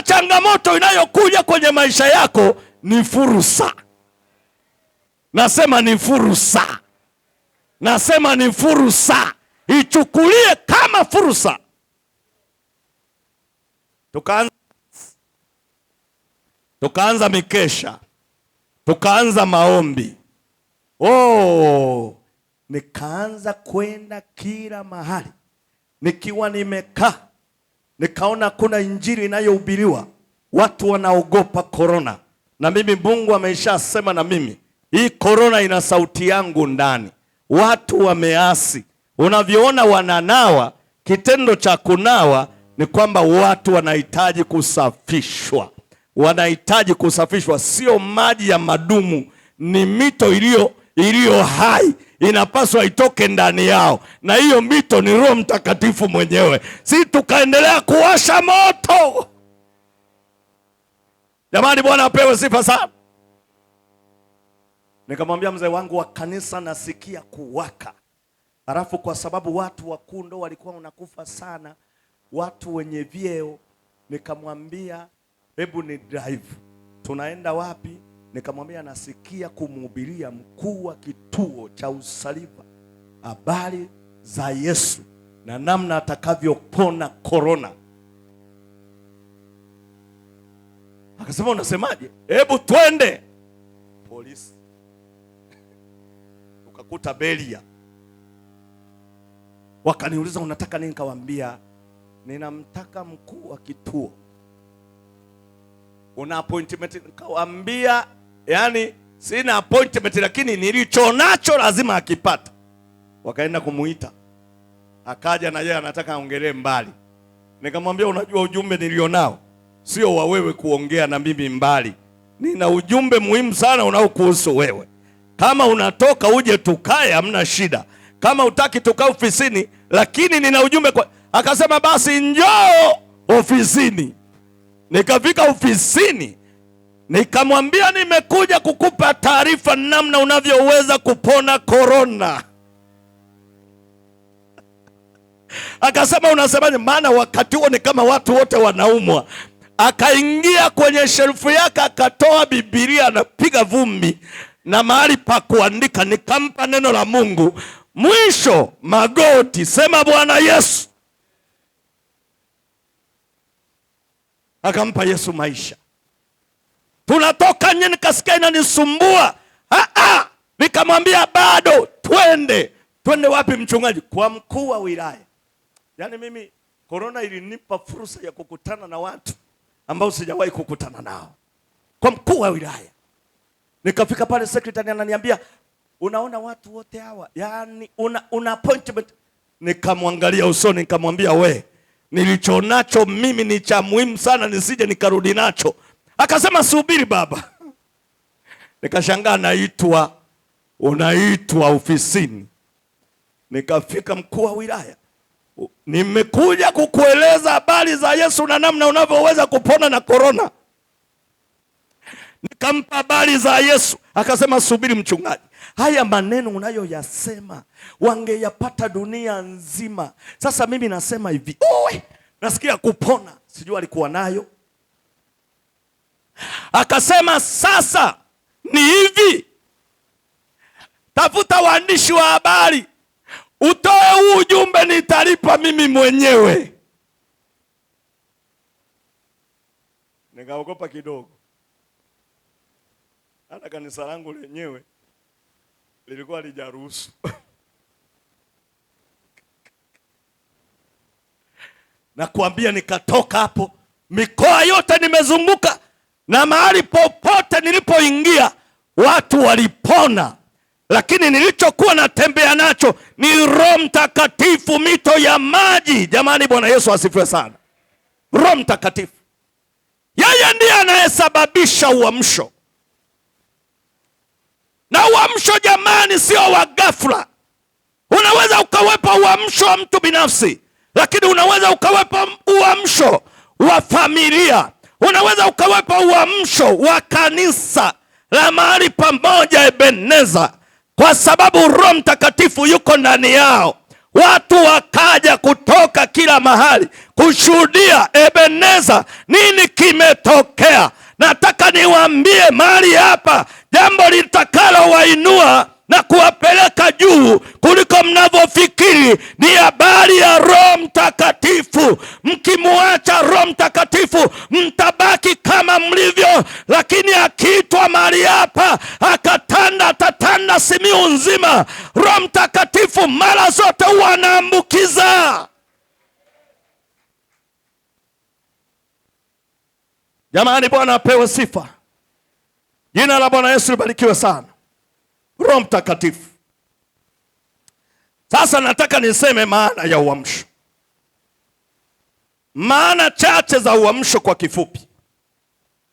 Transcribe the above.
changamoto inayokuja kwenye maisha yako ni fursa. Nasema ni fursa. Nasema ni fursa. Ichukulie kama fursa. Tukaanza mikesha. Tukaanza maombi. Nikaanza kwenda kila mahali. Nikiwa nimekaa, nikaona kuna injili inayohubiriwa. Watu wanaogopa korona. Na mimi Mungu ameshasema na mimi, hii korona ina sauti yangu ndani. Watu wameasi. Unavyoona wananawa, kitendo cha kunawa ni kwamba watu wanahitaji kusafishwa. Wanahitaji kusafishwa, sio maji ya madumu, ni mito iliyo hai, inapaswa itoke ndani yao, na hiyo mito ni Roho Mtakatifu mwenyewe. Si tukaendelea kuwasha moto. Jamani, Bwana apewe sifa sana. Nikamwambia mzee wangu wa kanisa, nasikia kuwaka. Halafu kwa sababu watu wakuu ndo walikuwa wanakufa sana, watu wenye vyeo, nikamwambia hebu ni drive. Tunaenda wapi? Nikamwambia nasikia kumhubiria mkuu wa kituo cha Usaliva habari za Yesu na namna atakavyopona korona. Akasema unasemaje? Hebu twende. Polisi. Ukakuta Belia. Wakaniuliza unataka nini? Nikawaambia ninamtaka mkuu wa kituo. Una appointment? Nikawaambia yani sina appointment, lakini nilicho nacho lazima akipata. Wakaenda kumuita. Akaja na yeye anataka aongelee mbali. Nikamwambia unajua ujumbe nilionao sio wa wewe kuongea na mimi mbali. Nina ujumbe muhimu sana unaokuhusu wewe. Kama unatoka uje tukae, hamna shida. Kama utaki tukaa ofisini, lakini nina ujumbe kwa... Akasema basi njoo ofisini. Nikafika ofisini, nikamwambia nimekuja kukupa taarifa namna unavyoweza kupona korona. Akasema unasemaje? Maana wakati huo ni kama watu wote wanaumwa. Akaingia kwenye shelfu yake, akatoa Biblia, anapiga vumbi na mahali pa kuandika. Nikampa neno la Mungu. Mwisho magoti, sema Bwana Yesu. Akampa Yesu maisha. Tunatoka nje, nikasikia inanisumbua. Nikamwambia bado twende. Twende wapi mchungaji? Kwa mkuu wa wilaya. Yaani mimi korona ilinipa fursa ya kukutana na watu ambao sijawahi kukutana nao. Kwa mkuu wa wilaya. Nikafika pale, secretary ananiambia unaona watu wote hawa, yani una appointment. Nikamwangalia usoni, nikamwambia we, nilichonacho mimi ni cha muhimu sana, nisije nikarudi nacho. Akasema subiri baba. Nikashangaa unaitwa ofisini. Nikafika mkuu wa wilaya. Nimekuja kukueleza habari za Yesu na namna unavyoweza kupona na korona. Nikampa habari za Yesu. Akasema subiri mchungaji, haya maneno unayoyasema wangeyapata dunia nzima. Sasa mimi nasema hivi, nasikia kupona. Sijui alikuwa nayo. Akasema sasa ni hivi, tafuta waandishi wa habari, utoe huu ujumbe, nitalipa mimi mwenyewe. Nikaogopa kidogo. Hata kanisa langu lenyewe lilikuwa lijaruhusu. Na kuambia nikatoka hapo, mikoa yote nimezunguka, na mahali popote nilipoingia watu walipona. Lakini nilichokuwa natembea nacho ni Roho Mtakatifu, mito ya maji. Jamani, Bwana Yesu asifiwe sana. Roho Mtakatifu, yeye ndiye anayesababisha uamsho. Na uamsho jamani sio wa ghafla. Unaweza ukawepa uamsho wa mtu binafsi, lakini unaweza ukawepa uamsho wa familia. Unaweza ukawepa uamsho wa kanisa la mahali pamoja Ebeneza, kwa sababu Roho Mtakatifu yuko ndani yao. watu wakaja kutoka kila mahali kushuhudia Ebeneza, nini kimetokea. Nataka niwaambie mahali hapa, jambo litakalo wainua na kuwapeleka juu kuliko mnavyofikiri ni habari ya Roho Mtakatifu. Mkimuacha Roho Mtakatifu mtabaki kama mlivyo, lakini akiitwa mahali hapa atatanda Simiyu nzima. Roho Mtakatifu mara zote huwa anaambukiza. Jamani, Bwana apewe sifa. Jina la Bwana Yesu libarikiwe sana. Roho Mtakatifu. Sasa nataka niseme maana ya uamsho. Maana chache za uamsho kwa kifupi.